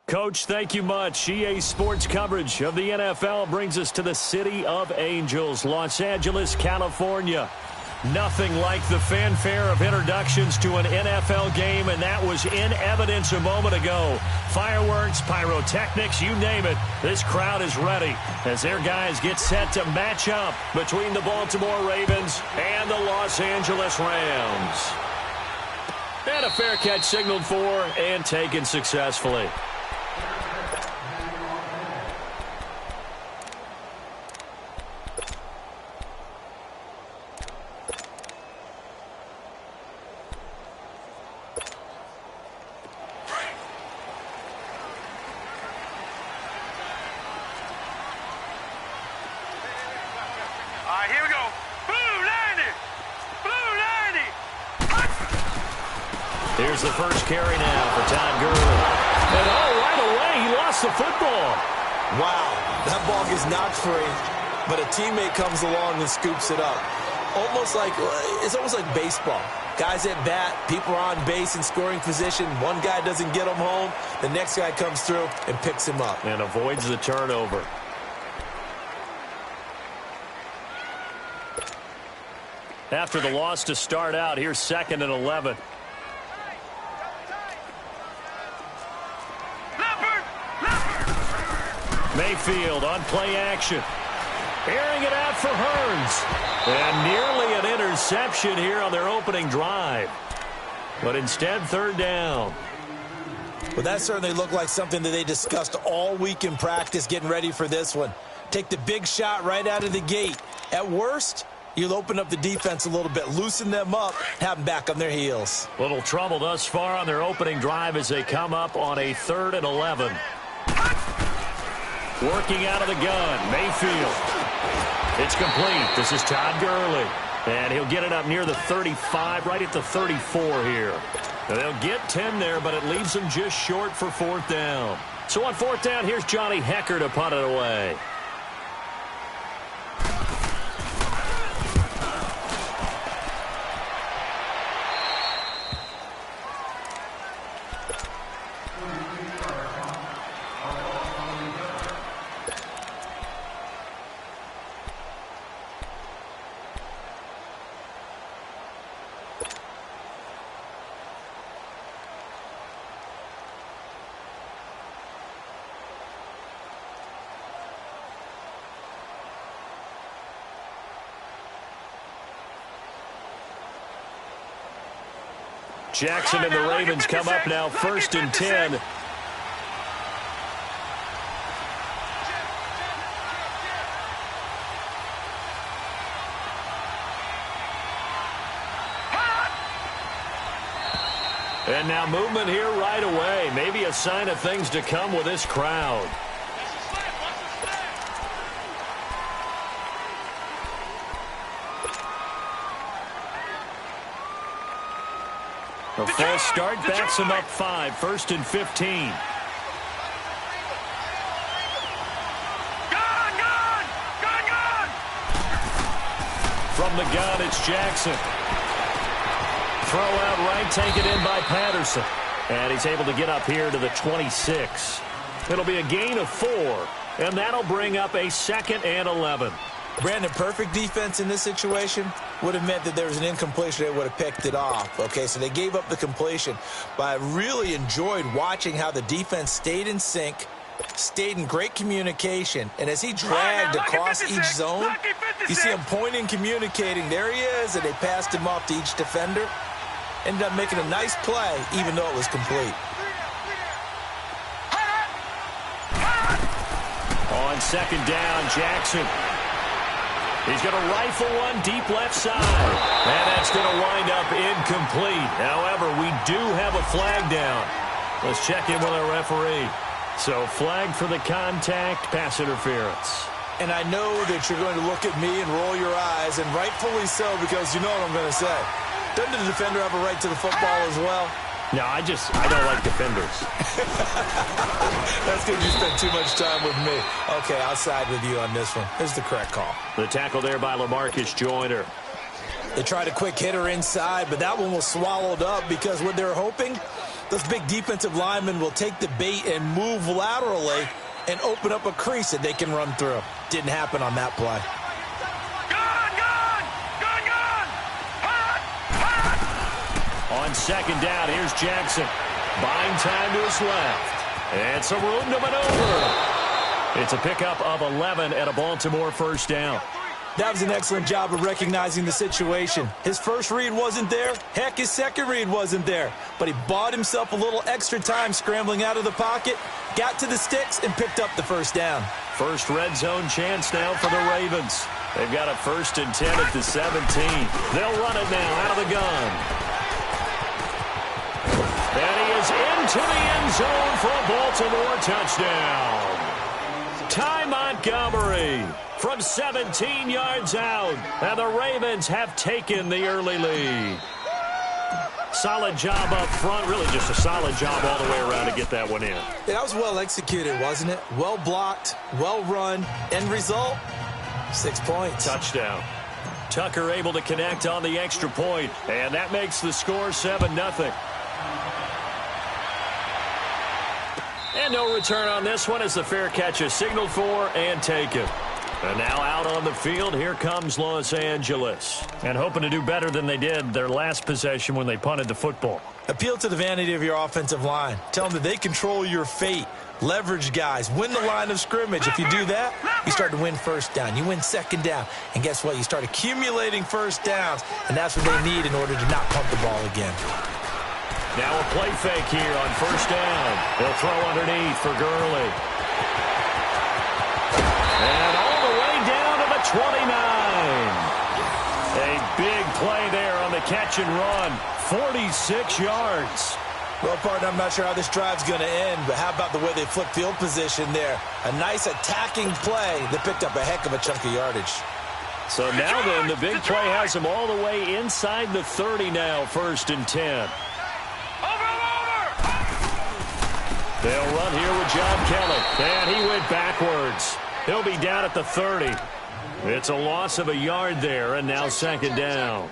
Coach, thank you much. EA Sports coverage of the NFL brings us to the City of Angels, Los Angeles, California. Nothing like the fanfare of introductions to an NFL game, and that was in evidence a moment ago. Fireworks, pyrotechnics, you name it. This crowd is ready as their guys get set to match up between the Baltimore Ravens and the Los Angeles Rams. And a fair catch signaled for and taken successfully. Here's the first carry now for Todd Gurley. And right away, he lost the football. Wow, that ball gets knocked free, but a teammate comes along and scoops it up. It's almost like baseball. Guys at bat, people are on base in scoring position. One guy doesn't get him home. The next guy comes through and picks him up. And avoids the turnover. After the loss to start out, here's 2nd and 11. Mayfield on play action. Airing it out for Hearns. And nearly an interception here on their opening drive. But instead, 3rd down. Well, that certainly looked like something that they discussed all week in practice getting ready for this one. Take the big shot right out of the gate. At worst, you'll open up the defense a little bit, loosen them up, have them back on their heels. Little trouble thus far on their opening drive as they come up on a 3rd and 11. Working out of the gun, Mayfield. It's complete. This is Todd Gurley. And he'll get it up near the 35, right at the 34 here. Now they'll get 10 there, but it leaves them just short for 4th down. So on 4th down, here's Johnny Hecker to punt it away. Jackson and the Ravens come up now 1st and 10. And now movement here right away. Maybe a sign of things to come with this crowd. A false start backs him up 5, 1st and 15. From the gun, it's Jackson. Throw out right, take it in by Patterson. And he's able to get up here to the 26. It'll be a gain of 4, and that'll bring up a 2nd and 11. Brandon, perfect defense in this situation would have meant that there was an incompletion. They would have picked it off. Okay, so they gave up the completion. But I really enjoyed watching how the defense stayed in sync, stayed in great communication. And as he dragged across each zone, you see him pointing, communicating. There he is, and they passed him off to each defender. Ended up making a nice play, even though it was complete. On 2nd down, Jackson. He's going to rifle one deep left side. And that's going to wind up incomplete. However, we do have a flag down. Let's check in with our referee. So flag for the contact, pass interference. And I know that you're going to look at me and roll your eyes, and rightfully so, because you know what I'm going to say. Doesn't the defender have a right to the football as well? No, I don't like defenders. That's because you spent too much time with me. Okay, I'll side with you on this one. Here's the correct call. The tackle there by LaMarcus Joyner. They tried a quick hitter inside, but that one was swallowed up because what they're hoping Those big defensive linemen will take the bait and move laterally and open up a crease that they can run through. Didn't happen on that play. On second down, here's Jackson. Buying time to his left. And some room to maneuver. It's a pickup of 11 and a Baltimore first down. That was an excellent job of recognizing the situation. His first read wasn't there. Heck, his second read wasn't there. But he bought himself a little extra time scrambling out of the pocket, got to the sticks, and picked up the first down. First red zone chance now for the Ravens. They've got a 1st and 10 at the 17. They'll run it now out of the gun. And he is into the end zone for a Baltimore touchdown. Ty Montgomery from 17 yards out. And the Ravens have taken the early lead. Solid job up front. Really just a solid job all the way around to get that one in. That was well executed, wasn't it? Well blocked, well run. End result, 6 points. Touchdown. Tucker able to connect on the extra point. And that makes the score 7-0. And no return on this one as the fair catch is signaled for and taken. And now out on the field, here comes Los Angeles. And hoping to do better than they did their last possession when they punted the football. Appeal to the vanity of your offensive line. Tell them that they control your fate. Leverage guys. Win the line of scrimmage. If you do that, you start to win first down. You win second down. And guess what? You start accumulating first downs. And that's what they need in order to not pump the ball again. Now a play fake here on first down. They'll throw underneath for Gurley. And all the way down to the 29. A big play there on the catch and run. 46 yards. Well, partner, I'm not sure how this drive's going to end, but how about the way they flipped field position there? A nice attacking play that picked up a heck of a chunk of yardage. So now then, the big play has them all the way inside the 30 now, 1st and 10. They'll run here with John Kelly. And he went backwards. He'll be down at the 30. It's a loss of a yard there, and now second down.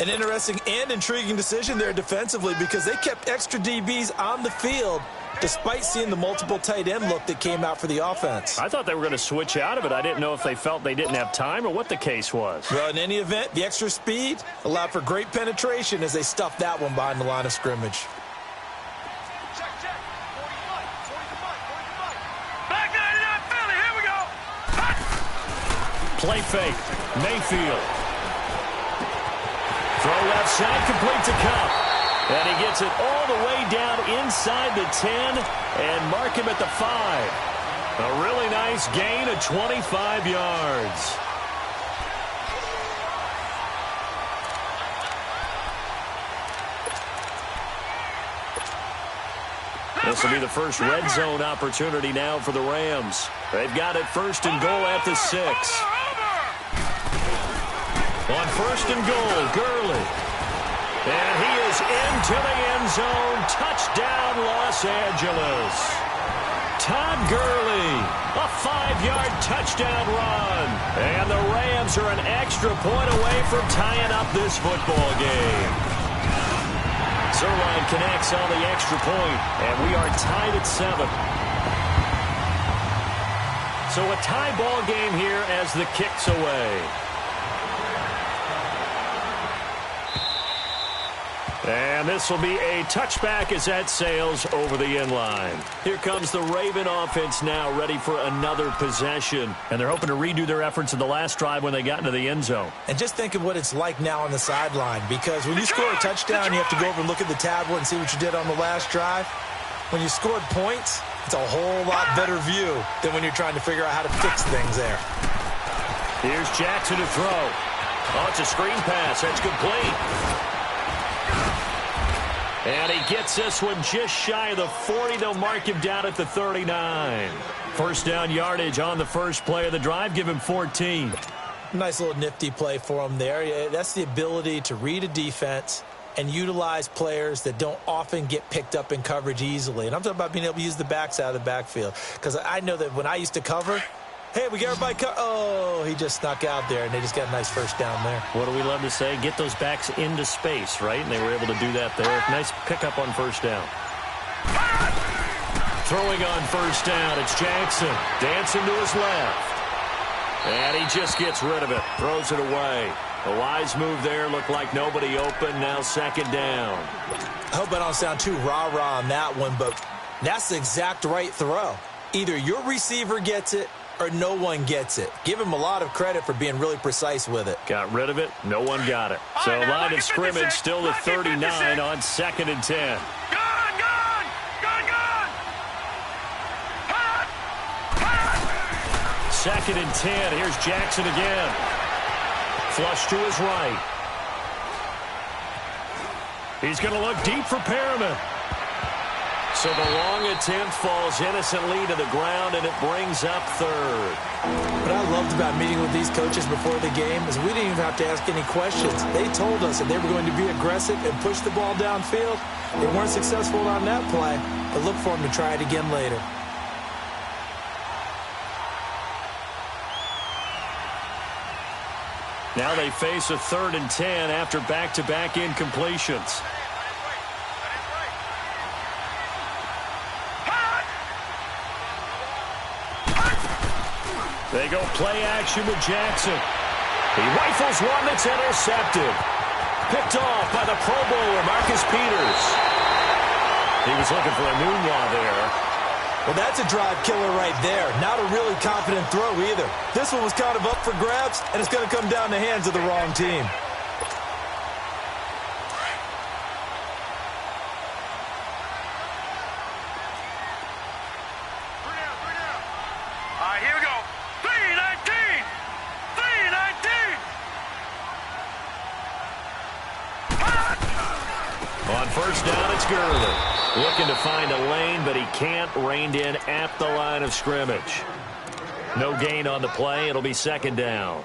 An interesting and intriguing decision there defensively because they kept extra DBs on the field despite seeing the multiple tight end look that came out for the offense. I thought they were going to switch out of it. I didn't know if they felt they didn't have time or what the case was. Well, in any event, the extra speed allowed for great penetration as they stuffed that one behind the line of scrimmage. Play fake. Mayfield. Throw left side, complete to Cup. And he gets it all the way down inside the 10 and mark him at the 5. A really nice gain of 25 yards. This will be the first red zone opportunity now for the Rams. They've got it 1st and goal at the 6. On 1st and goal, Gurley. And he is into the end zone. Touchdown, Los Angeles. Todd Gurley, a 5-yard touchdown run. And the Rams are an extra point away from tying up this football game. Zerline connects on the extra point, and we are tied at 7. So a tie ball game here as the kick's away. And this will be a touchback as that sails over the end line. Here comes the Raven offense now ready for another possession. And they're hoping to redo their efforts in the last drive when they got into the end zone. And just think of what it's like now on the sideline. Because when you score a touchdown, you have to go over and look at the tablet and see what you did on the last drive. When you scored points, it's a whole lot better view than when you're trying to figure out how to fix things there. Here's Jackson to throw. Oh, it's a screen pass. That's complete. And he gets this one just shy of the 40. They'll mark him down at the 39. First down yardage on the first play of the drive. Give him 14. Nice little nifty play for him there. That's the ability to read a defense and utilize players that don't often get picked up in coverage easily. And I'm talking about being able to use the backs out of the backfield. Because I know that when I used to cover, hey, we got everybody oh, he just snuck out there, and they just got a nice first down there. What do we love to say? Get those backs into space, right? And they were able to do that there. Nice pickup on first down. Throwing on first down, it's Jackson. Dancing to his left. And he just gets rid of it. Throws it away. A wise move there. Looked like nobody open. Now second down. I hope I don't sound too rah-rah on that one, but that's the exact right throw. Either your receiver gets it or no one gets it. Give him a lot of credit for being really precise with it. Got rid of it. No one got it. So line of scrimmage still the 39 on 2nd and 10. Second and 10. Here's Jackson again. Flush to his right. He's going to look deep for Perriman. So the long attempt falls innocently to the ground, and it brings up third. What I loved about meeting with these coaches before the game is we didn't even have to ask any questions. They told us that they were going to be aggressive and push the ball downfield. They weren't successful on that play, but look for them to try it again later. Now they face a 3rd and 10 after back-to-back incompletions. They go play action with Jackson. He rifles one that's intercepted. Picked off by the Pro Bowler, Marcus Peters. He was looking for a moonwalk there. Well, that's a drive killer right there. Not a really confident throw either. This one was kind of up for grabs, and it's going to come down the hands of the wrong team. All right, here we go. 319! 319! On first down, it's Gurley. Looking to find a lane, but he can't. Reined in at the line of scrimmage. No gain on the play. It'll be second down.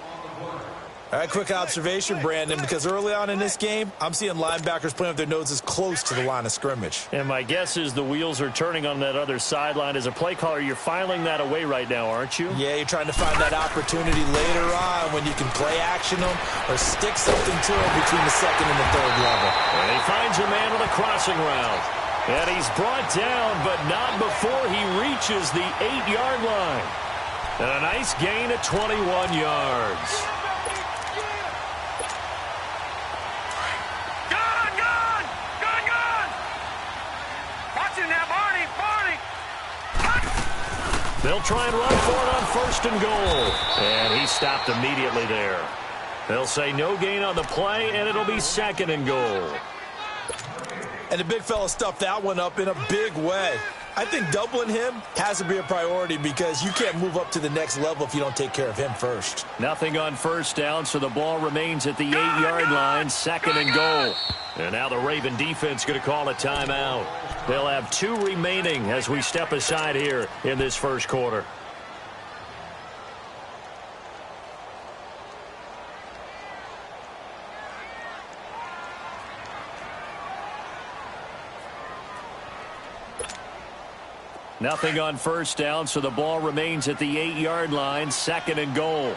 All right, quick observation, Brandon, because early on in this game, I'm seeing linebackers playing with their noses close to the line of scrimmage. And my guess is the wheels are turning on that other sideline. As a play caller, you're filing that away right now, aren't you? Yeah, you're trying to find that opportunity later on when you can play action them or stick something to them between the 2nd and the 3rd level. And he finds a man on a crossing route. And he's brought down, but not before he reaches the 8-yard line. And a nice gain at 21 yards. They'll try and run for it on 1st and goal. And he stopped immediately there. They'll say no gain on the play, and it'll be 2nd and goal. And the big fella stuffed that one up in a big way. I think doubling him has to be a priority because you can't move up to the next level if you don't take care of him first. Nothing on first down, so the ball remains at the 8-yard line, 2nd and goal. And now the Raven defense going to call a timeout. They'll have 2 remaining as we step aside here in this first quarter. Nothing on first down, so the ball remains at the 8-yard line, 2nd and goal.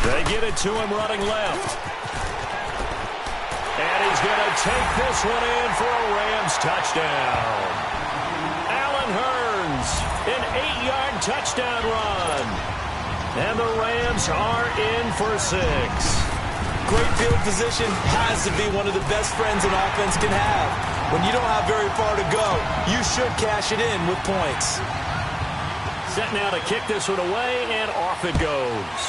They get it to him running left. And he's going to take this one in for a Rams touchdown. Allen Hurns, an 8-yard touchdown run. And the Rams are in for 6. Great field position has to be one of the best friends an offense can have. When you don't have very far to go, you should cash it in with points. Set now to kick this one away, and off it goes.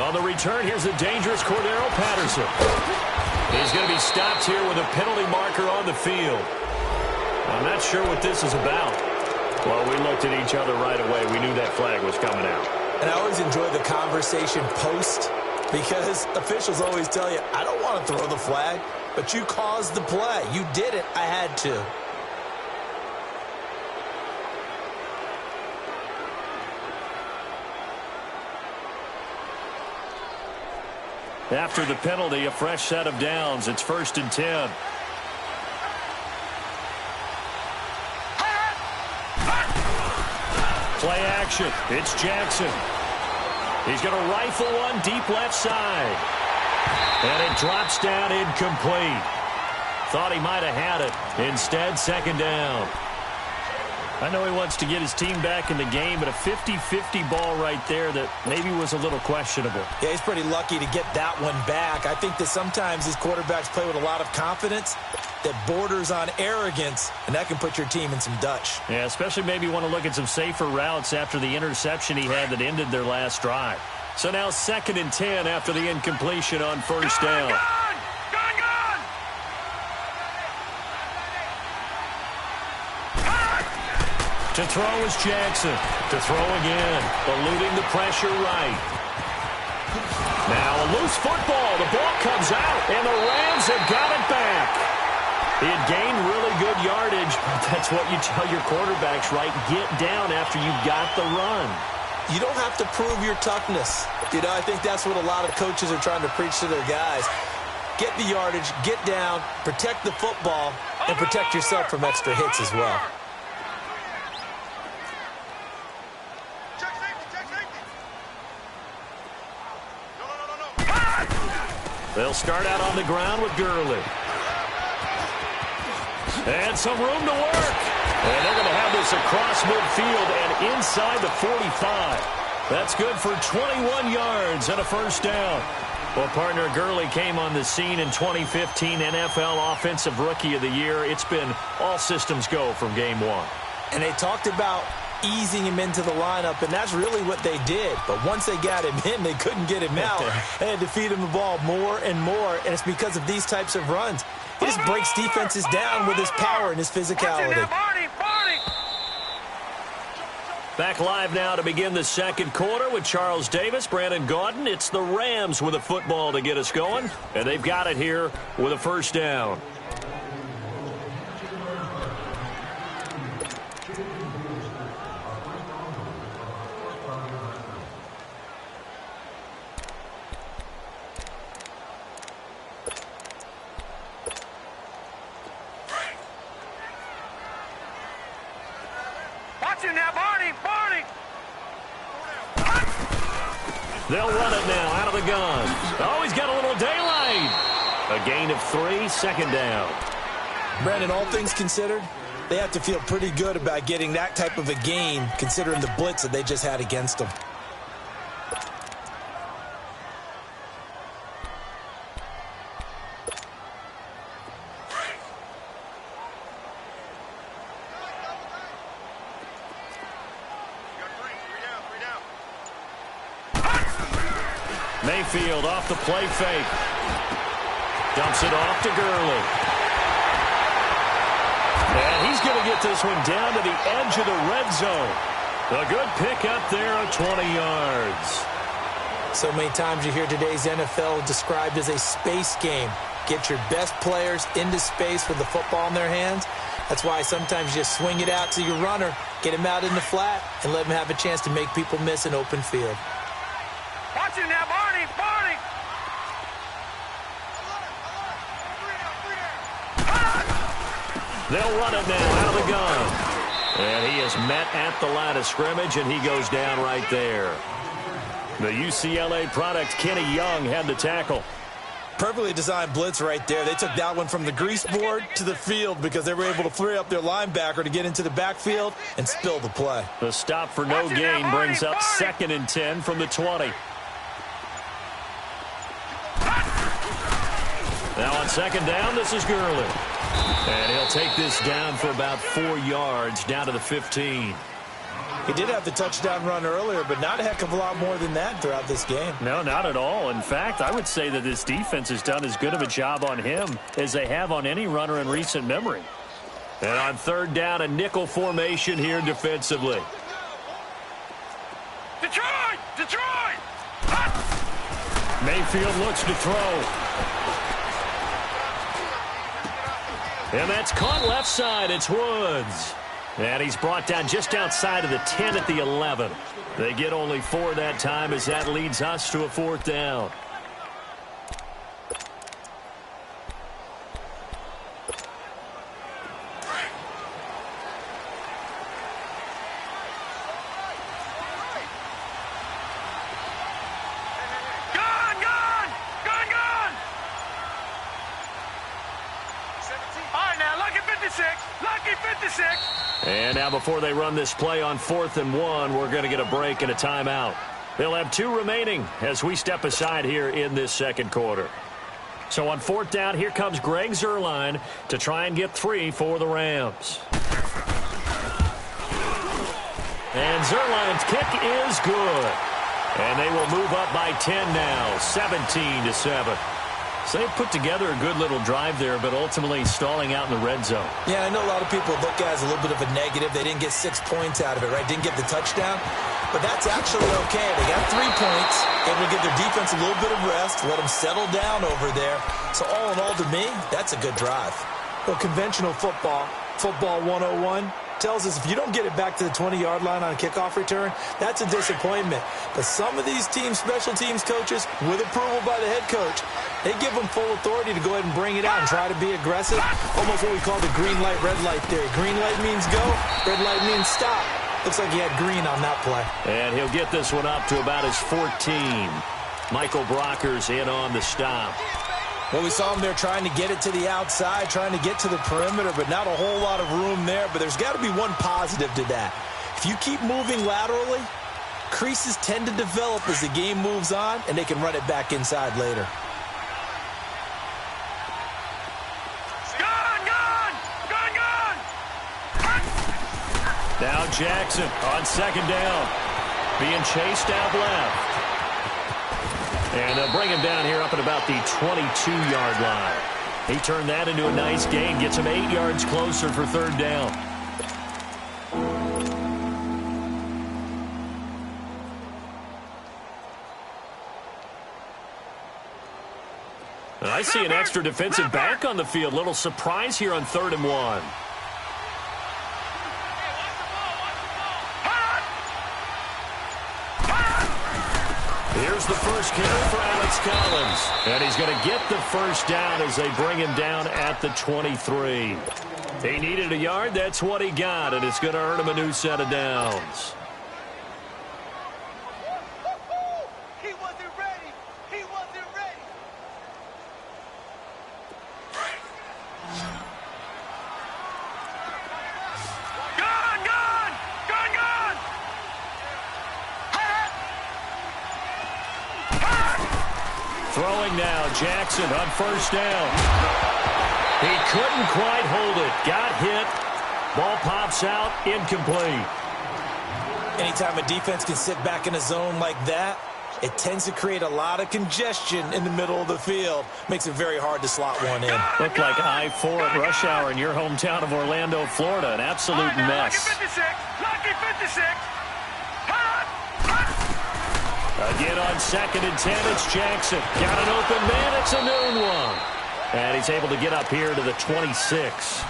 On the return, here's a dangerous Cordero Patterson. He's going to be stopped here with a penalty marker on the field. I'm not sure what this is about. Well, we looked at each other right away. We knew that flag was coming out. And I always enjoy the conversation post because officials always tell you, I don't want to throw the flag, but you caused the play. You did it. I had to. After the penalty, a fresh set of downs. It's 1st and 10. Play action. It's Jackson. He's going to rifle one deep left side. And it drops down incomplete. Thought he might have had it. Instead, second down. I know he wants to get his team back in the game, but a 50-50 ball right there that maybe was a little questionable. Yeah, he's pretty lucky to get that one back. I think that sometimes these quarterbacks play with a lot of confidence that borders on arrogance, and that can put your team in some Dutch. Yeah, especially maybe want to look at some safer routes after the interception he had that ended their last drive. So now 2nd and 10 after the incompletion on first down. To throw is Jackson. To throw again. Eluding the pressure right. Now a loose football. The ball comes out, and the Rams have got it back. He had gained really good yardage, but that's what you tell your quarterbacks, right? Get down after you've got the run. You don't have to prove your toughness. You know, I think that's what a lot of coaches are trying to preach to their guys. Get the yardage, get down, protect the football, and protect yourself from extra hits as well. They'll start out on the ground with Gurley. And some room to work. And they're going to have this across midfield and inside the 45. That's good for 21 yards and a first down. Well, partner, Gurley came on the scene in 2015 NFL Offensive Rookie of the Year. It's been all systems go from game one. And they talked about easing him into the lineup, and that's really what they did. But once they got him in, they couldn't get him out. They had to feed him the ball more and more, and it's because of these types of runs. He just breaks defenses down with his power and his physicality. Back live now to begin the second quarter with Charles Davis, Brandon Gaudin. It's the Rams with a football to get us going, and they've got it here with a first down. They'll run it now out of the gun. Oh, he's got a little daylight. A gain of 3, second down. Brandon, all things considered, they have to feel pretty good about getting that type of a game considering the blitz that they just had against them. Mayfield off the play fake. Dumps it off to Gurley. And he's going to get this one down to the edge of the red zone. A good pick up there of 20 yards. So many times you hear today's NFL described as a space game. Get your best players into space with the football in their hands. That's why sometimes you just swing it out to your runner, get him out in the flat, and let him have a chance to make people miss an open field. Watch him now, Barney! They'll run it now out of the gun. And he is met at the line of scrimmage, and he goes down right there. The UCLA product, Kenny Young, had the tackle. Perfectly designed blitz right there. They took that one from the grease board to the field because they were able to free up their linebacker to get into the backfield and spill the play. The stop for no gain brings up 2nd and 10 from the 20. Now on second down, this is Gurley. And he'll take this down for about 4 yards, down to the 15. He did have the touchdown run earlier, but not a heck of a lot more than that throughout this game. No, not at all. In fact, I would say that this defense has done as good of a job on him as they have on any runner in recent memory. And on third down, a nickel formation here defensively. Detroit! Mayfield looks to throw. And that's caught left side. It's Woods. And he's brought down just outside of the 10 at the 11. They get only 4 that time as that leads us to a 4th down. Gun! 56. And now before they run this play on 4th and 1, we're going to get a break and a timeout. They'll have 2 remaining as we step aside here in this second quarter. So on 4th down, here comes Greg Zuerlein to try and get 3 for the Rams. And Zuerlein's kick is good. And they will move up by 10 now, 17-7. So they put together a good little drive there, but ultimately stalling out in the red zone. Yeah, I know a lot of people look at it as a little bit of a negative. They didn't get 6 points out of it, right? Didn't get the touchdown. But that's actually okay. They got 3 points, able to give their defense a little bit of rest, let them settle down over there. So all in all, to me, that's a good drive. Well, conventional football 101, tells us if you don't get it back to the 20-yard line on a kickoff return, that's a disappointment. But some of these teams, special teams coaches, with approval by the head coach, they give them full authority to go ahead and bring it out and try to be aggressive. Almost what we call the green light, red light theory. Green light means go, red light means stop. Looks like he had green on that play. And he'll get this one up to about his 14. Michael Brocker's in on the stop. Well, we saw him there trying to get it to the outside, trying to get to the perimeter, but not a whole lot of room there. But there's got to be one positive to that. If you keep moving laterally, creases tend to develop as the game moves on, and they can run it back inside later. Now Jackson on 2nd down, being chased out left. And they'll bring him down here up at about the 22-yard line. He turned that into a nice gain, gets him 8 yards closer for 3rd down. And I see an extra defensive back on the field. Little surprise here on 3rd and 1. Here's the first carry for Alex Collins. And he's going to get the first down as they bring him down at the 23. He needed a yard. That's what he got, and it's going to earn him a new set of downs. He wasn't ready. He wasn't ready. Gone, gone, gone, gone. Throwing now, Jackson on 1st down. He couldn't quite hold it. Got hit. Ball pops out, incomplete. Anytime a defense can sit back in a zone like that, it tends to create a lot of congestion in the middle of the field. Makes it very hard to slot one in. Looked like I-4 at rush hour in your hometown of Orlando, Florida. An absolute mess. Lucky 56. Again on 2nd and 10, it's Jackson. Got an open man, it's a noon one. And he's able to get up here to the 26.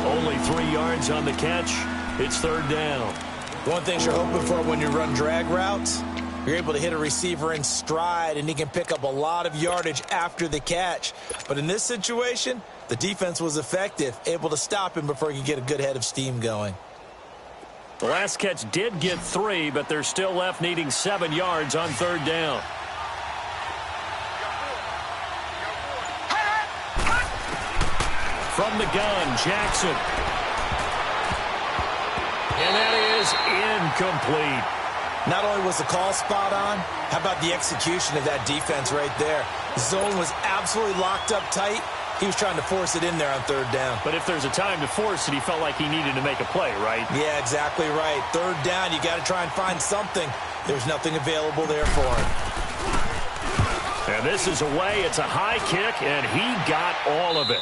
Only 3 yards on the catch. It's 3rd down. One thing you're hoping for when you run drag routes, you're able to hit a receiver in stride, and he can pick up a lot of yardage after the catch. But in this situation, the defense was effective, able to stop him before he could get a good head of steam going. The last catch did get 3, but they're still left needing 7 yards on 3rd down. From the gun, Jackson. And that is incomplete. Not only was the call spot on, how about the execution of that defense right there? The zone was absolutely locked up tight. He was trying to force it in there on 3rd down. But if there's a time to force it, he felt like he needed to make a play, right? Yeah, exactly right. 3rd down, you got to try and find something. There's nothing available there for him. And this is away. It's a high kick, and he got all of it.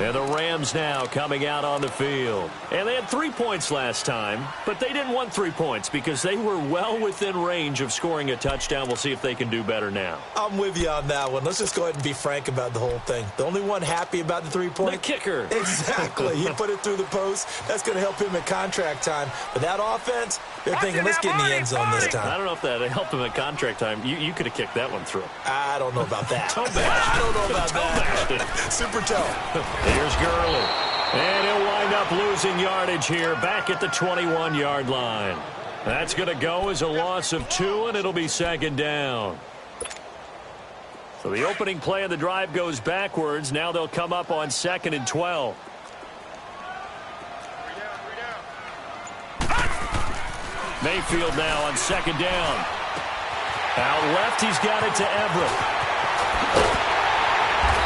And the Rams now coming out on the field. And they had 3 points last time, but they didn't want 3 points because they were well within range of scoring a touchdown. We'll see if they can do better now. I'm with you on that one. Let's just go ahead and be frank about the whole thing. The only one happy about the 3 points? The kicker. Exactly. He put it through the post. That's going to help him at contract time. But that offense, they're thinking, let's get in the end zone this time. I don't know if that helped him at contract time. You could have kicked that one through. I don't know about that. Toe bashed. I don't know about that. Super toe. Here's Gurley. And he'll wind up losing yardage here back at the 21-yard line. That's going to go as a loss of 2, and it'll be 2nd down. So the opening play of the drive goes backwards. Now they'll come up on 2nd and 12. Mayfield now on 2nd down. Out left, he's got it to Everett.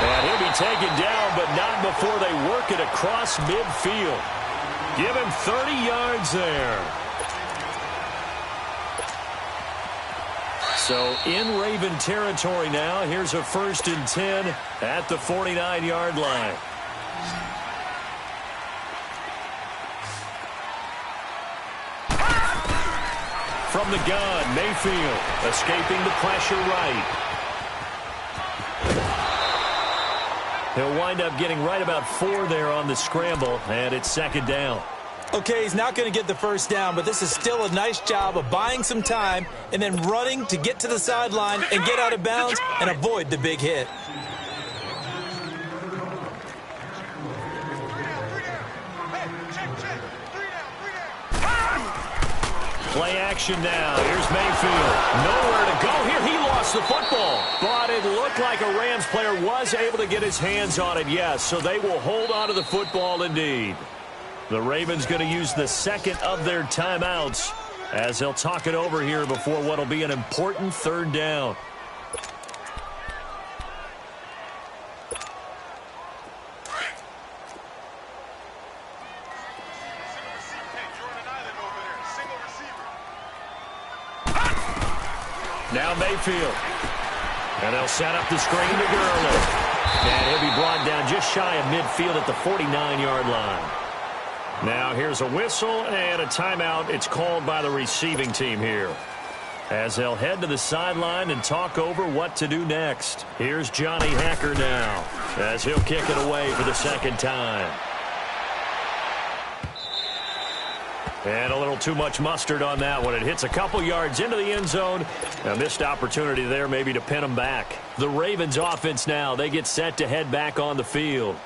And he'll be taken down, but not before they work it across midfield. Give him 30 yards there. So in Raven territory now. Here's a 1st and 10 at the 49-yard line. From the gun, Mayfield escaping the pressure right. He'll wind up getting right about 4 there on the scramble, and it's 2nd down. Okay, he's not going to get the 1st down, but this is still a nice job of buying some time and then running to get to the sideline and get out of bounds and avoid the big hit. Play action now. Here's Mayfield. Nowhere to go here. He lost the football. But it looked like a Rams player was able to get his hands on it, yes. So they will hold on to the football indeed. The Ravens going to use the 2nd of their timeouts as they'll talk it over here before what will be an important 3rd down. Now Mayfield. And they'll set up the screen to Gurley. And he'll be brought down just shy of midfield at the 49-yard line. Now here's a whistle and a timeout. It's called by the receiving team here, as they'll head to the sideline and talk over what to do next. Here's Johnny Hacker now, as he'll kick it away for the 2nd time. And a little too much mustard on that one. It hits a couple yards into the end zone. A missed opportunity there maybe to pin them back. The Ravens offense now, they get set to head back on the field.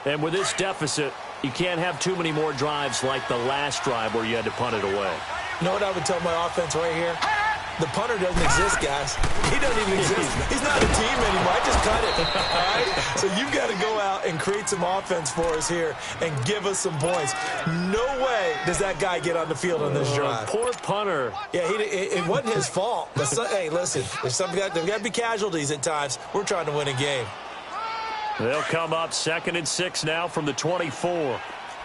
And with this deficit, you can't have too many more drives like the last drive where you had to punt it away. You know what I would tell my offense right here? The punter doesn't exist, guys. He doesn't even exist. He's not a team anymore. I just cut it. All right? So you've got to go out and create some offense for us here and give us some points. No way does that guy get on the field on this drive. Poor punter. Yeah, it wasn't his fault. But hey, listen, there's got to be casualties at times. We're trying to win a game. They'll come up 2nd and 6 now from the 24.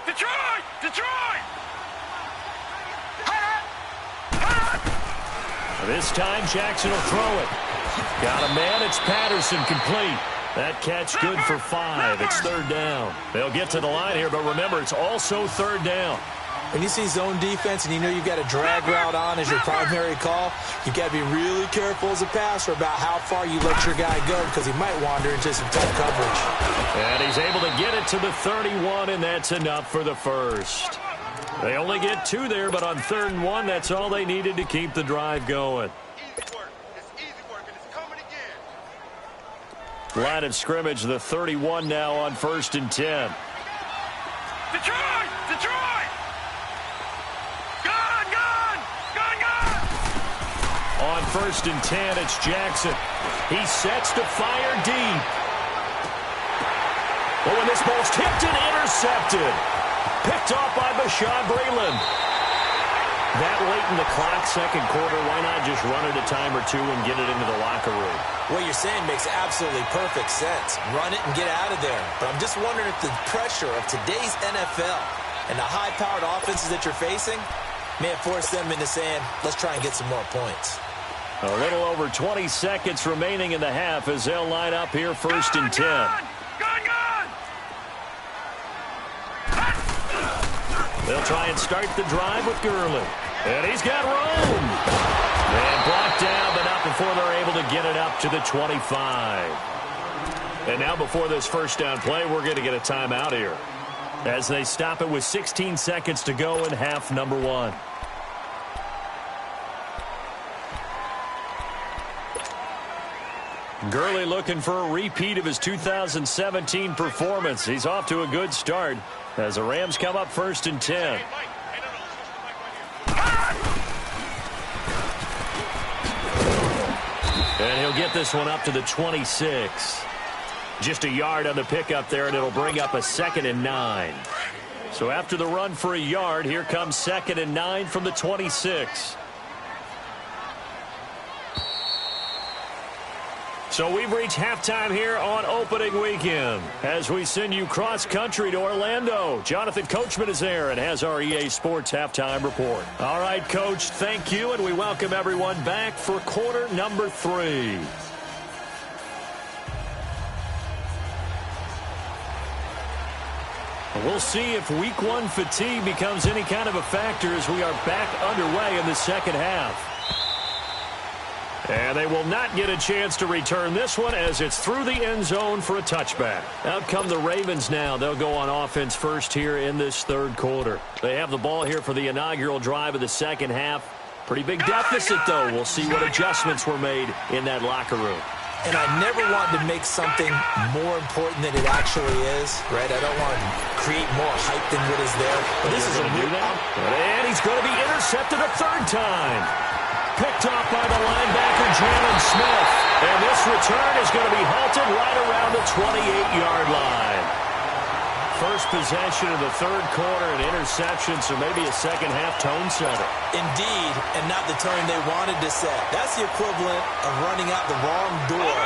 Detroit! Detroit! This time, Jackson will throw it. Got a man. It's Patterson complete. That catch good for 5. It's 3rd down. They'll get to the line here, but remember, it's also 3rd down. When you see zone defense and you know you've got a drag route on as your primary call, you've got to be really careful as a passer about how far you let your guy go because he might wander into some tough coverage. And he's able to get it to the 31, and that's enough for the 1st. They only get 2 there, but on 3rd and 1, that's all they needed to keep the drive going. Easy work. It's easy work, and it's coming again. Line of scrimmage, the 31 now on 1st and 10. Detroit! Detroit! Gun! Gun! Gun! Gun! On 1st and 10, it's Jackson. He sets to fire deep. Oh, and this ball's tipped and intercepted. Picked off by Bashaud Breeland. That late in the clock, 2nd quarter, why not just run it a time or 2 and get it into the locker room? What you're saying makes absolutely perfect sense. Run it and get out of there. But I'm just wondering if the pressure of today's NFL and the high-powered offenses that you're facing may have forced them into saying, let's try and get some more points. A little over 20 seconds remaining in the half as they'll line up here 1st and 10. They'll try and start the drive with Gurley. And he's got room. And blocked down, but not before they're able to get it up to the 25. And now before this 1st down play, we're going to get a timeout here, as they stop it with 16 seconds to go in half number 1. Gurley looking for a repeat of his 2017 performance. He's off to a good start as the Rams come up 1st and 10. And he'll get this one up to the 26. Just a yard on the pickup there, and it'll bring up a 2nd and 9. So after the run for a yard, here comes 2nd and 9 from the 26. So we've reached halftime here on opening weekend as we send you cross-country to Orlando. Jonathan Coachman is there and has our EA Sports halftime report. All right, Coach, thank you, and we welcome everyone back for quarter number 3. We'll see if week 1 fatigue becomes any kind of a factor as we are back underway in the second half. And they will not get a chance to return this one as it's through the end zone for a touchback. Out come the Ravens now. They'll go on offense first here in this third quarter. They have the ball here for the inaugural drive of the second half. Pretty big deficit, though. We'll see what adjustments were made in that locker room. And I never wanted to make something more important than it actually is, right? I don't want to create more hype than what is there. But this is going to do that. And he's going to be intercepted a third time. Picked off by the linebacker, Jalen Smith. And this return is going to be halted right around the 28-yard line. First possession of the third quarter, an interception, so maybe a second-half tone setter. Indeed, and not the tone they wanted to set. That's the equivalent of running out the wrong door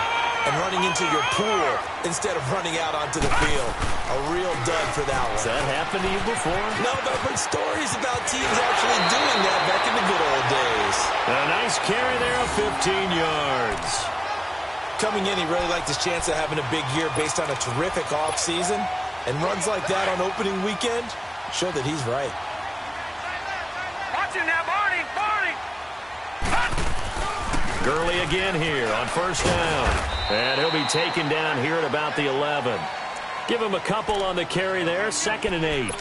and running into your pool instead of running out onto the field. A real dud for that one. Has that happened to you before? No, but I've heard stories about teams actually doing that back in the good old days. A nice carry there of 15 yards. Coming in, he really liked his chance of having a big year based on a terrific offseason. And runs like that on opening weekend show that he's right. Watch him now, Barney! Gurley again here on first down. And he'll be taken down here at about the 11. Give him a couple on the carry there, 2nd and 8.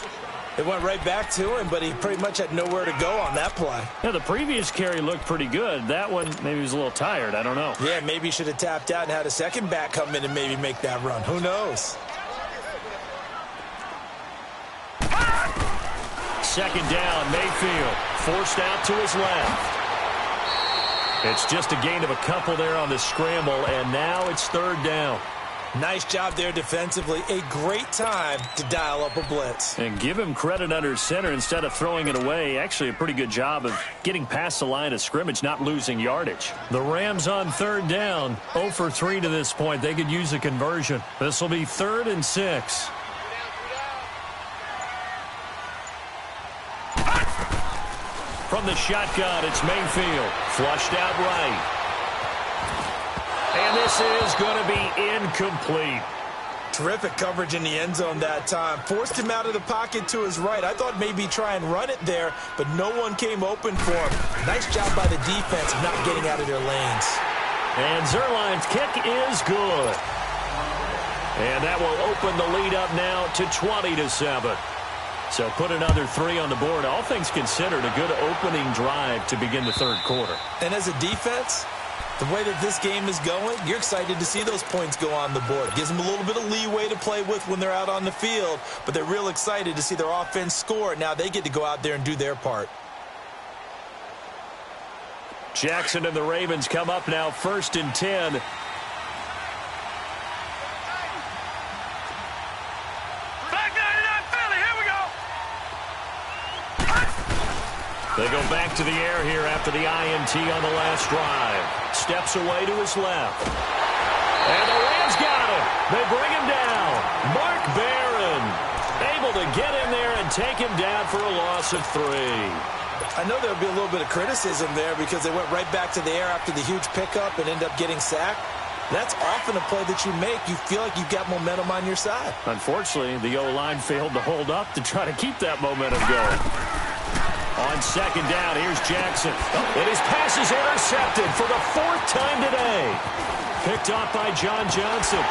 It went right back to him, but he pretty much had nowhere to go on that play. Yeah, the previous carry looked pretty good. That one, maybe he was a little tired. I don't know. Yeah, maybe he should have tapped out and had a second back come in and maybe make that run. Who knows? Second down, Mayfield forced out to his left. It's just a gain of a couple there on the scramble, and now it's third down. Nice job there defensively. A great time to dial up a blitz. And give him credit under center instead of throwing it away. Actually, a pretty good job of getting past the line of scrimmage, not losing yardage. The Rams on third down, 0 for 3 to this point. They could use a conversion. This will be 3rd and 6. From the shotgun, it's Mayfield. Flushed out right. And this is going to be incomplete. Terrific coverage in the end zone that time. Forced him out of the pocket to his right. I thought maybe try and run it there, but no one came open for him. Nice job by the defense of not getting out of their lanes. And Zerline's kick is good. And that will open the lead up now to 20-7. So put another 3 on the board. All things considered, a good opening drive to begin the third quarter. And as a defense, the way that this game is going, you're excited to see those points go on the board. Gives them a little bit of leeway to play with when they're out on the field, but they're real excited to see their offense score. Now they get to go out there and do their part. Jackson and the Ravens come up now 1st and 10. They go back to the air here after the INT on the last drive. Steps away to his left. And the Rams got him. They bring him down. Mark Barron able to get in there and take him down for a loss of 3. I know there'll be a little bit of criticism there because they went right back to the air after the huge pickup and end up getting sacked. That's often a play that you make. You feel like you've got momentum on your side. Unfortunately, the O-line failed to hold up to try to keep that momentum going. On second down, here's Jackson. And his pass is intercepted for the 4th time today. Picked off by John Johnson.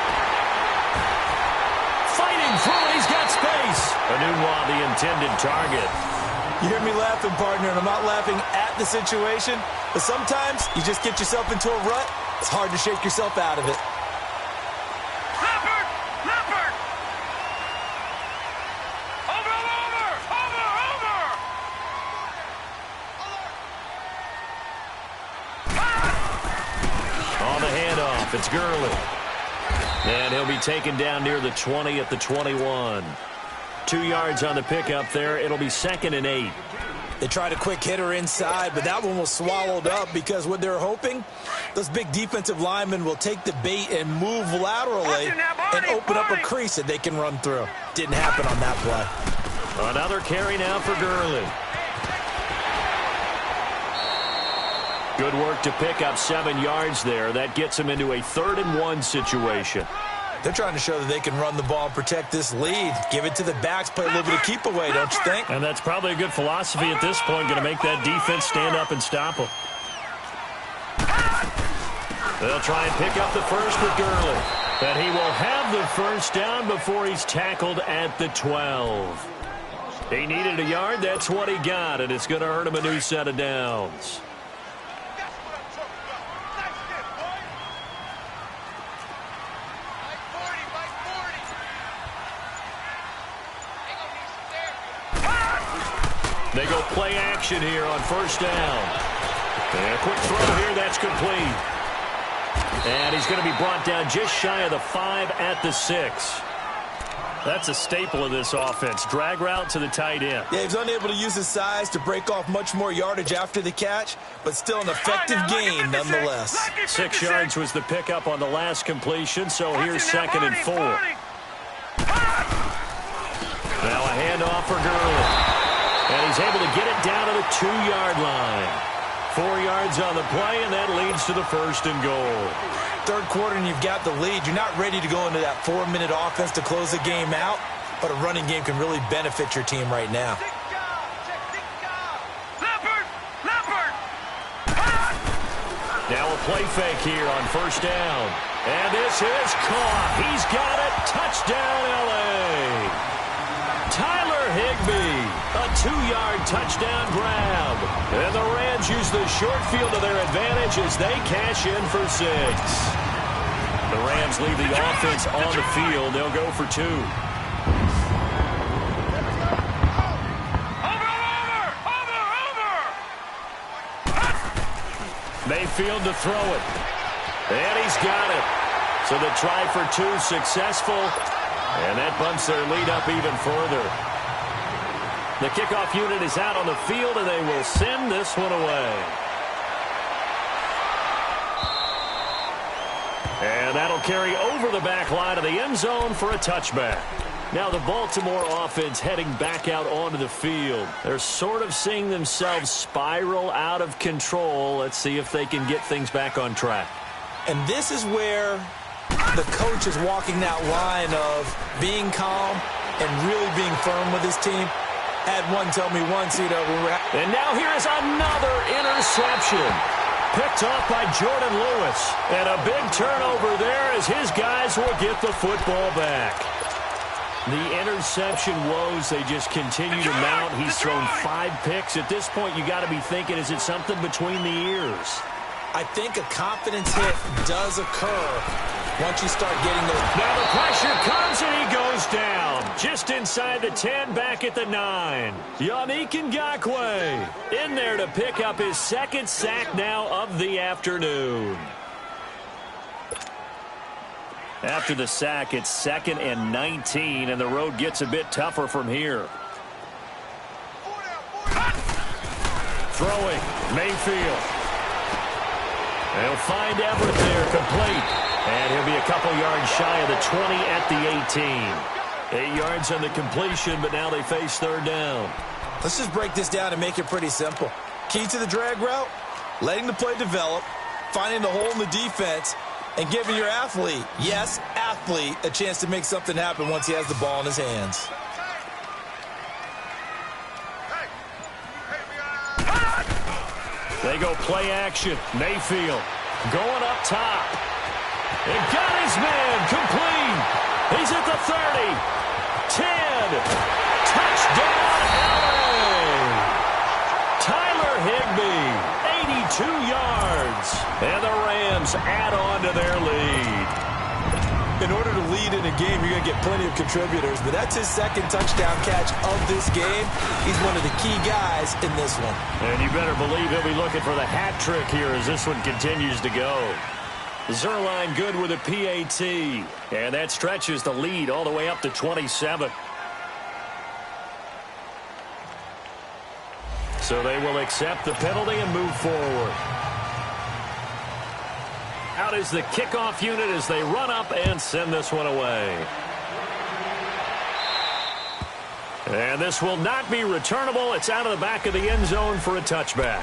Fighting through it, he's got space. Anunwa, the intended target. You hear me laughing, partner, and I'm not laughing at the situation, but sometimes you just get yourself into a rut. It's hard to shake yourself out of it. Leopard! Over! On It's Gurley. And he'll be taken down near the 20 at the 21. 2 yards on the pickup there. It'll be 2nd and 8. They tried a quick hitter inside, but that one was swallowed up because what they're hoping, those big defensive linemen will take the bait and move laterally and open up a crease that they can run through. Didn't happen on that play. Another carry now for Gurley. Good work to pick up 7 yards there. That gets him into a 3rd and 1 situation. They're trying to show that they can run the ball and protect this lead. Give it to the backs, play a little bit of keep away, don't you think? And that's probably a good philosophy at this point, going to make that defense stand up and stop them. They'll try and pick up the first with Gurley. But he will have the first down before he's tackled at the 12. He needed a yard. That's what he got, and it's going to earn him a new set of downs. They go play action here on first down. And a quick throw here, that's complete. And he's going to be brought down just shy of the 5 at the 6. That's a staple of this offense. Drag route to the tight end. Yeah, he's unable to use his size to break off much more yardage after the catch, but still an effective gain nonetheless. 6 yards was the pickup on the last completion, so here's 2nd and 4. Now a handoff for Gurley. And he's able to get it down to the 2-yard line. 4 yards on the play, and that leads to the 1st and goal. Third quarter, and you've got the lead. You're not ready to go into that 4-minute offense to close the game out, but a running game can really benefit your team right now. Now a play fake here on first down. And this is caught. He's got it. Touchdown, L.A. Tyler Higbee, a 2-yard touchdown grab. And the Rams use the short field to their advantage as they cash in for 6. The Rams leave the offense on the field. They'll go for 2. Mayfield to throw it. And he's got it. So the try for 2 successful. And that bumps their lead up even further. The kickoff unit is out on the field, and they will send this one away. And that'll carry over the back line of the end zone for a touchback. Now the Baltimore offense heading back out onto the field. They're sort of seeing themselves spiral out of control. Let's see if they can get things back on track. And this is where the coach is walking that line of being calm and really being firm with his team. Had one tell me once, you know, and now here is another interception. Picked off by Jordan Lewis. And a big turnover there as his guys will get the football back. The interception woes, they just continue to mount. He's thrown 5 picks. At this point, you got to be thinking, is it something between the ears? I think a confidence hit does occur once you start getting those. Now the pressure comes and he goes down. Just inside the 10, back at the 9. Yannick Ngakoue in there to pick up his 2nd sack now of the afternoon. After the sack, it's 2nd and 19, and the road gets a bit tougher from here. Throwing, Mayfield. They'll find Everett there, complete. And he'll be a couple yards shy of the 20 at the 18. 8 yards on the completion, but now they face 3rd down. Let's just break this down and make it pretty simple. Key to the drag route, letting the play develop, finding the hole in the defense, and giving your athlete, yes, athlete, a chance to make something happen once he has the ball in his hands. They go play action. Mayfield going up top. And got his man complete. He's at the 30. 10. Touchdown, LA. Tyler Higbee, 82 yards. And the Rams add on to their lead. In order to lead in a game, you're going to get plenty of contributors, but that's his 2nd touchdown catch of this game. He's one of the key guys in this one. And you better believe he'll be looking for the hat trick here as this one continues to go. Zerline good with a PAT. And that stretches the lead all the way up to 27. So they will accept the penalty and move forward. Out is the kickoff unit as they run up and send this one away. And this will not be returnable. It's out of the back of the end zone for a touchback.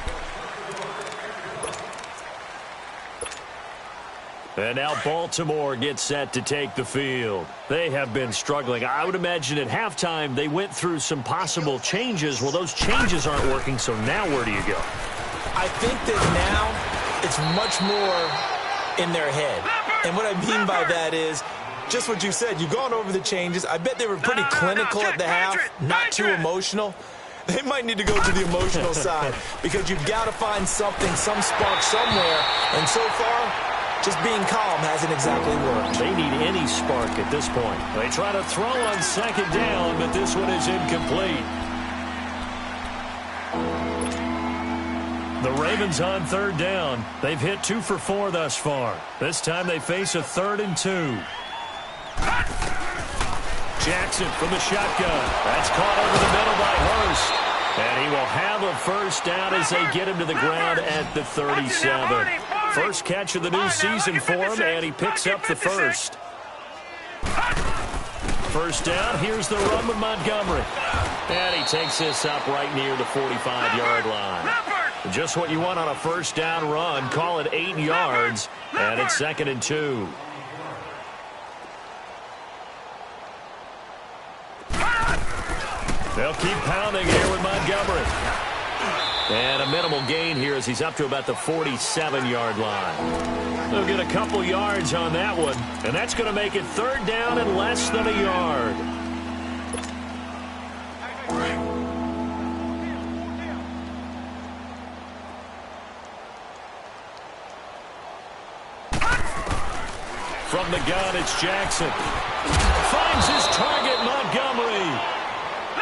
And now Baltimore gets set to take the field. They have been struggling. I would imagine at halftime they went through some possible changes. Well, those changes aren't working, so now where do you go? I think that now it's much more in their head. And what I mean by that is just what you said. You've gone over the changes. I bet they were pretty clinical at the half, not too emotional. They might need to go to the emotional side because you've got to find something, some spark somewhere. And so far, just being calm hasn't exactly worked. They need any spark at this point. They try to throw on second down, but this one is incomplete. The Ravens on third down. They've hit 2 for 4 thus far. This time they face a 3rd and 2. Jackson from the shotgun. That's caught over the middle by Hurst. And he will have a first down as they get him to the ground at the 37. First catch of the new season for him, and he picks up the first. First down, here's the run with Montgomery. And he takes this up right near the 45-yard line. Just what you want on a first down run. Call it 8 yards, and it's 2nd and 2. They'll keep pounding here with Montgomery. And a minimal gain here as he's up to about the 47-yard line. They'll get a couple yards on that one, and that's going to make it 3rd down and less than a yard. From the gun, it's Jackson. Finds his target, Montgomery.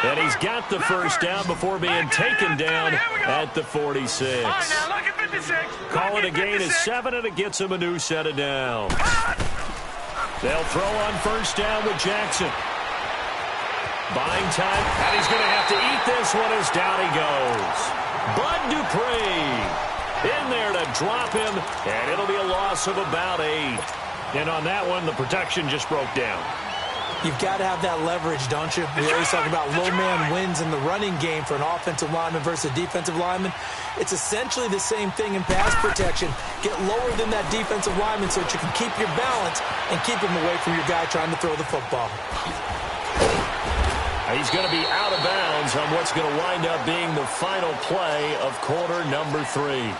And he's got the first down before being taken down at the 46. Call it a gain of 7, and it gets him a new set of downs. They'll throw on first down with Jackson. Buying time, and he's going to have to eat this one as down he goes. Bud Dupree in there to drop him, and it'll be a loss of about 8. And on that one, the protection just broke down. You've got to have that leverage, don't you? We always talk about low man wins in the running game for an offensive lineman versus a defensive lineman. It's essentially the same thing in pass protection. Get lower than that defensive lineman so that you can keep your balance and keep him away from your guy trying to throw the football. He's going to be out of bounds on what's going to wind up being the final play of quarter number 3.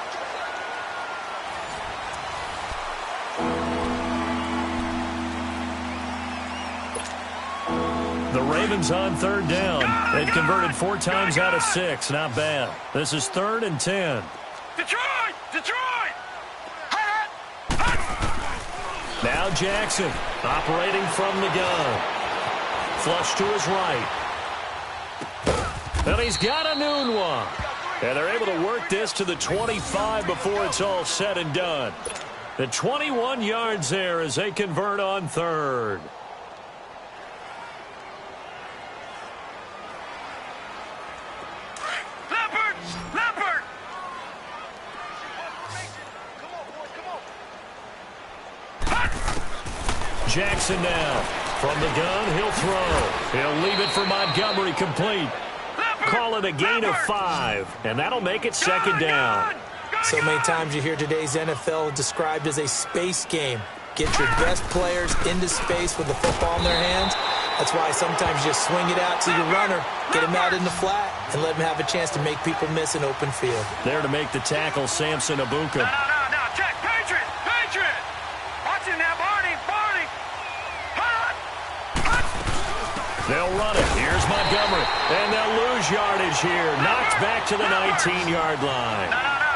The Ravens on 3rd down. They've converted 4 times out of 6. Not bad. This is 3rd and 10. Detroit! Detroit! Now Jackson operating from the gun. Flush to his right. And he's got a noon one. And they're able to work this to the 25 before it's all said and done. The 21 yards there as they convert on 3rd. Jackson now. From the gun, he'll throw. He'll leave it for Montgomery complete. Call it a gain of 5, and that'll make it 2nd down. So many times you hear today's NFL described as a space game. Get your best players into space with the football in their hands. That's why sometimes you just swing it out to your runner, get him out in the flat, and let him have a chance to make people miss an open field. There to make the tackle, Samson Abuka. No, check, Patriot! Watch it now, Barney! They'll run it. Here's Montgomery. And they'll lose yardage here. Knocked back to the 19-yard line.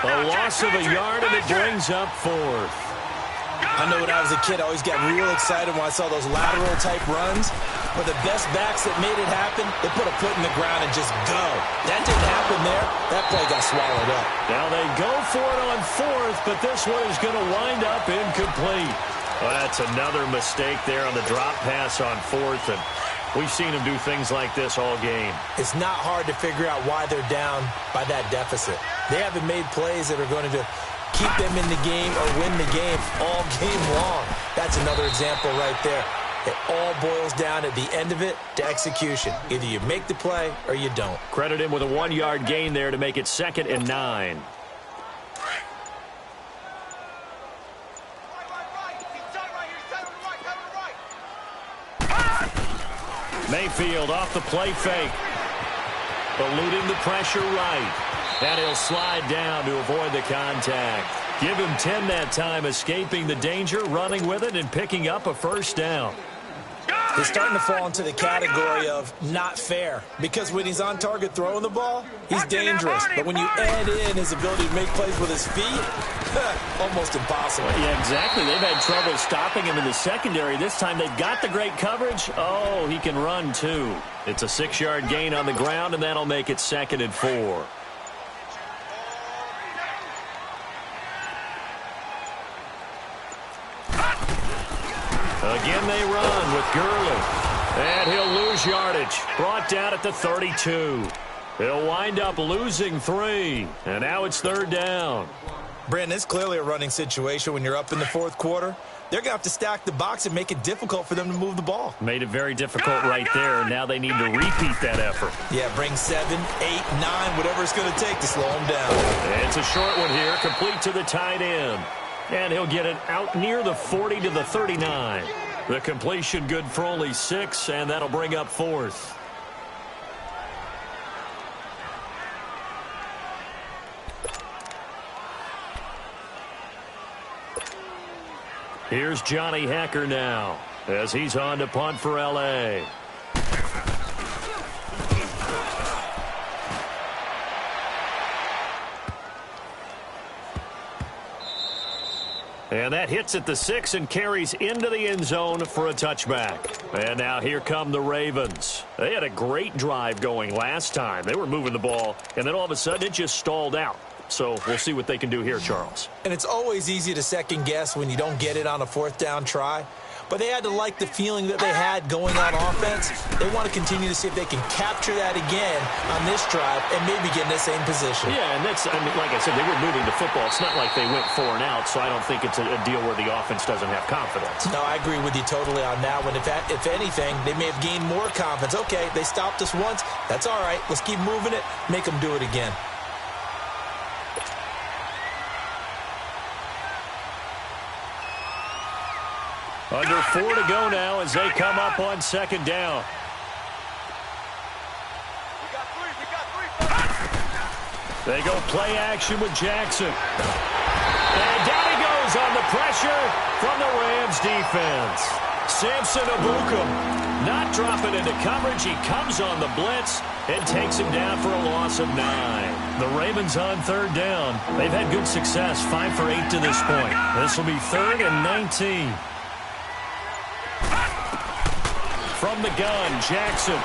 A loss of a yard, and it brings up 4th. I know when I was a kid, I always got real excited when I saw those lateral-type runs. But the best backs that made it happen, they put a foot in the ground and just go. That didn't happen there. That play got swallowed up. Now they go for it on fourth, but this one is going to wind up incomplete. Well, that's another mistake there on the drop pass on fourth, and we've seen him do things like this all game. It's not hard to figure out why they're down by that deficit. They haven't made plays that are going to keep them in the game or win the game all game long. That's another example right there. It all boils down at the end of it to execution. Either you make the play or you don't. Credit him with a 1-yard gain there to make it 2nd and 9. Mayfield off the play fake. Eluding the pressure right. And he'll slide down to avoid the contact. Give him 10 that time, escaping the danger, running with it, and picking up a first down. He's starting to fall into the category of not fair, because when he's on target throwing the ball, he's dangerous. But when you add in his ability to make plays with his feet, almost impossible. Yeah, exactly. They've had trouble stopping him in the secondary. This time they've got the great coverage. Oh, he can run too. It's a 6-yard gain on the ground, and that'll make it 2nd and 4. Again they run with Gurley. And he'll lose yardage. Brought down at the 32. He'll wind up losing 3. And now it's 3rd down. Brandon, it's clearly a running situation when you're up in the 4th quarter. They're going to have to stack the box and make it difficult for them to move the ball. Made it very difficult right there. Now they need to repeat that effort. Yeah, bring 7, 8, 9, whatever it's going to take to slow them down. It's a short one here, complete to the tight end. And he'll get it out near the 40 to the 39. The completion good for only 6, and that'll bring up 4th. Here's Johnny Hacker now as he's on to punt for L.A. And that hits at the 6 and carries into the end zone for a touchback. And now here come the Ravens. They had a great drive going last time. They were moving the ball, and then all of a sudden it just stalled out. So we'll see what they can do here, Charles. And it's always easy to second guess when you don't get it on a 4th down try. But they had to like the feeling that they had going on offense. They want to continue to see if they can capture that again on this drive and maybe get in the same position. Yeah, and that's, I mean, like I said, they were moving the football. It's not like they went 4 and out, so I don't think it's a deal where the offense doesn't have confidence. No, I agree with you totally on that one. If anything, they may have gained more confidence. Okay, they stopped us once. That's all right. Let's keep moving it. Make them do it again. Under 4 to go now as they come up on 2nd down. They go play action with Jackson. And down he goes on the pressure from the Rams defense. Samson Ebukam not dropping into coverage. He comes on the blitz and takes him down for a loss of 9. The Ravens on 3rd down. They've had good success, 5 for 8 to this point. This will be 3rd and 19. From the gun, Jackson.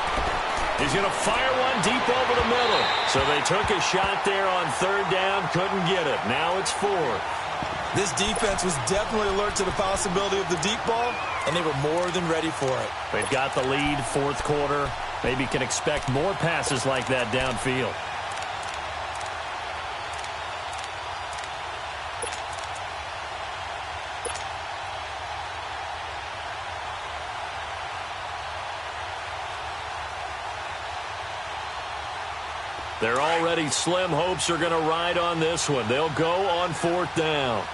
He's going to fire one deep over the middle. So they took a shot there on 3rd down, couldn't get it. Now it's 4th. This defense was definitely alert to the possibility of the deep ball, and they were more than ready for it. They've got the lead, 4th quarter. Maybe can expect more passes like that downfield. They're already slim hopes are going to ride on this one. They'll go on 4th down.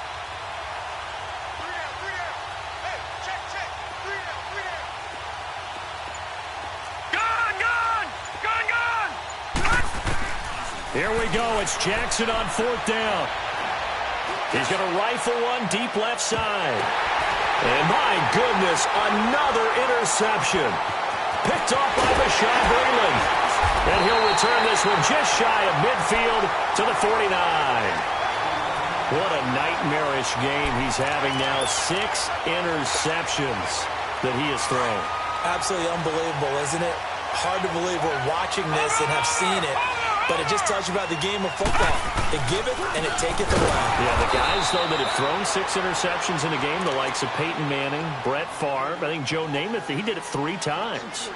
Here we go. It's Jackson on 4th down. He's going to rifle one deep left side. And my goodness, another interception. Picked off by Bashaud Breeland. And he'll return this one just shy of midfield to the 49. What a nightmarish game he's having now. 6 interceptions that he has thrown. Absolutely unbelievable, isn't it? Hard to believe we're watching this and have seen it, but it just tells you about the game of football. They give it and it taketh away. Yeah, the guys, though, that have thrown 6 interceptions in a game, the likes of Peyton Manning, Brett Favre, I think Joe Namath, he did it 3 times.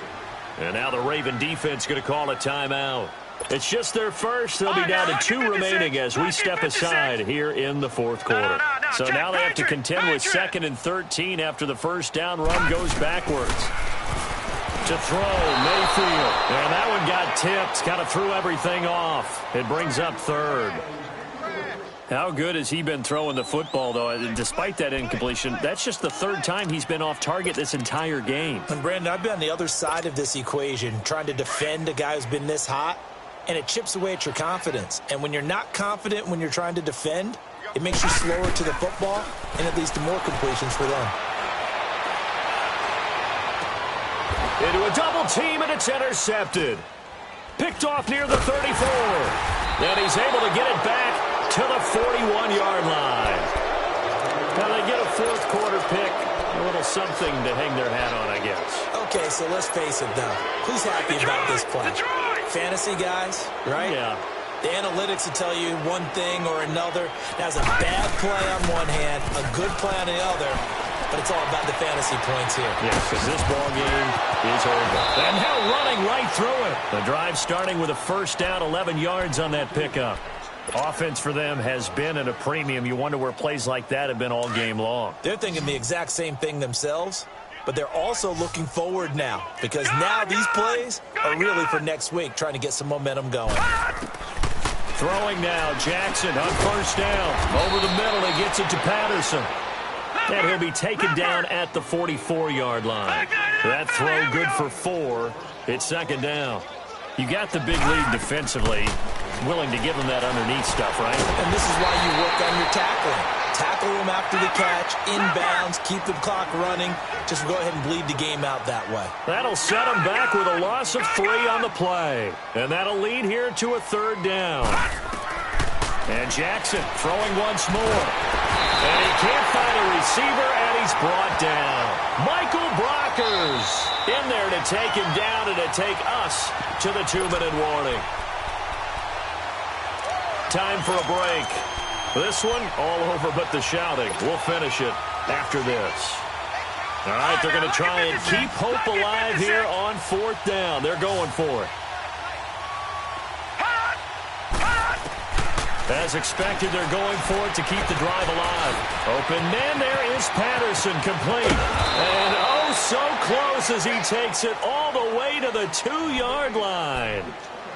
And now the Raven defense going to call a timeout. It's just their first. They'll be down to 2 remaining as we step aside here in the 4th quarter. So now they have to contend with 2nd and 13 after the first down run goes backwards. To throw, Mayfield. And that one got tipped. Kind of threw everything off. It brings up 3rd. How good has he been throwing the football, though? Despite that incompletion, that's just the 3rd time he's been off target this entire game. And, Brandon, I've been on the other side of this equation, trying to defend a guy who's been this hot, and it chips away at your confidence. And when you're not confident when you're trying to defend, it makes you slower to the football, and it leads to more completions for them. Into a double team, and it's intercepted. Picked off near the 34. And he's able to get it back to the 41-yard line. Now they get a 4th quarter pick. A little something to hang their hat on, I guess. Okay, so let's face it, though. Who's happy about this play? Fantasy guys, right? Yeah. The analytics will tell you one thing or another. That's a bad play on one hand, a good play on the other, but it's all about the fantasy points here. Yes, because this ball game is over. And now running right through it. The drive starting with a first down, 11 yards on that pickup. Offense for them has been at a premium. You wonder where plays like that have been all game long. They're thinking the exact same thing themselves, but they're also looking forward now because now these plays are really for next week, trying to get some momentum going. Throwing now, Jackson on first down. Over the middle, he gets it to Patterson. And he'll be taken down at the 44-yard line. That throw good for 4. It's 2nd down. You got the big lead defensively. Willing to give them that underneath stuff, right? And this is why you work on your tackling. Tackle them after the catch, inbounds, keep the clock running. Just go ahead and bleed the game out that way. That'll set them back with a loss of 3 on the play. And that'll lead here to a 3rd down. And Jackson throwing once more. And he can't find a receiver, and he's brought down. Michael Brockers in there to take him down and to take us to the 2-minute warning. Time for a break. This one, all over but the shouting. We'll finish it after this. All right, they're going to try and keep hope alive here on 4th down. They're going for it. As expected, they're going for it to keep the drive alive. Open man, there is Patterson, complete. And oh, so close as he takes it all the way to the 2-yard line.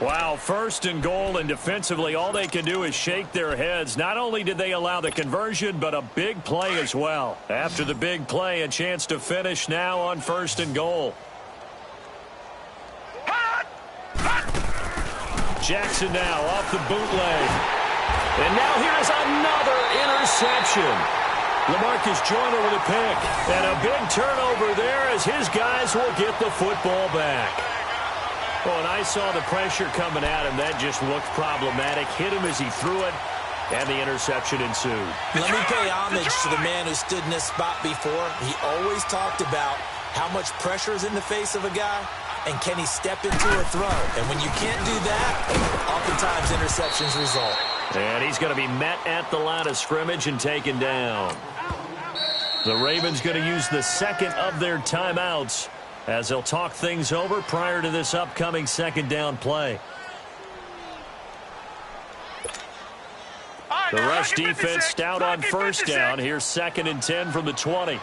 Wow, 1st and goal, and defensively, all they can do is shake their heads. Not only did they allow the conversion, but a big play as well. After the big play, a chance to finish now on 1st and goal. Jackson now off the bootleg. And now here's another interception. LaMarcus Joyner with a pick. And a big turnover there as his guys will get the football back. Oh, and I saw the pressure coming at him. That just looked problematic. Hit him as he threw it, and the interception ensued. Let me pay homage to the man who stood in this spot before. He always talked about how much pressure is in the face of a guy, and can he step into a throw. And when you can't do that, oftentimes interceptions result. And he's going to be met at the line of scrimmage and taken down. The Ravens going to use the 2nd of their timeouts as they'll talk things over prior to this upcoming 2nd down play. The rush defense stout on 1st down. Here's 2nd and 10 from the 20.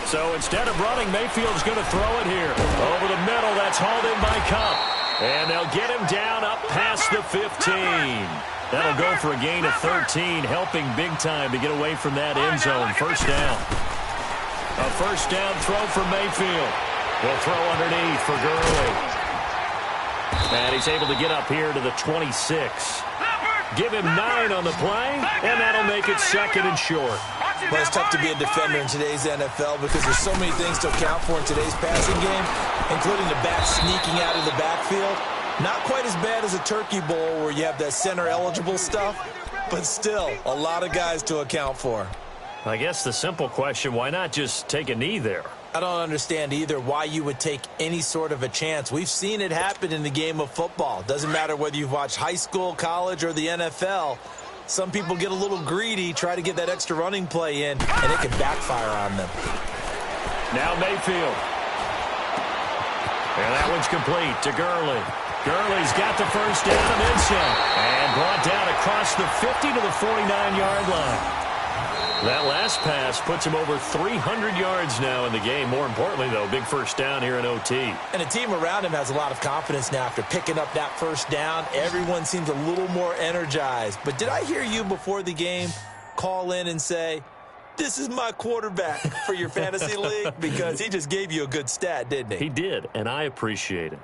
So instead of running, Mayfield's going to throw it here. Over the middle, that's hauled in by Cup. And they'll get him down up past the 15. That'll go for a gain of 13, helping big time to get away from that end zone. 1st down. A 1st down throw for Mayfield. He'll throw underneath for Gurley. And he's able to get up here to the 26. Give him 9 on the play, and that'll make it 2nd and short. Well, it's tough to be a defender in today's NFL because there's so many things to account for in today's passing game, including the back sneaking out of the backfield. Not quite as bad as a turkey bowl where you have that center-eligible stuff, but still a lot of guys to account for. I guess the simple question, why not just take a knee there? I don't understand either why you would take any sort of a chance. We've seen it happen in the game of football. Doesn't matter whether you've watched high school, college, or the NFL. Some people get a little greedy, try to get that extra running play in, and it can backfire on them. Now Mayfield. And that one's complete to Gurley. Gurley's got the first down and then some. And brought down across the 50 to the 49-yard line. That last pass puts him over 300 yards now in the game. More importantly, though, big first down here in OT. And the team around him has a lot of confidence now after picking up that first down. Everyone seems a little more energized. But did I hear you before the game call in and say, this is my quarterback for your fantasy league? Because he just gave you a good stat, didn't he? He did, and I appreciate it.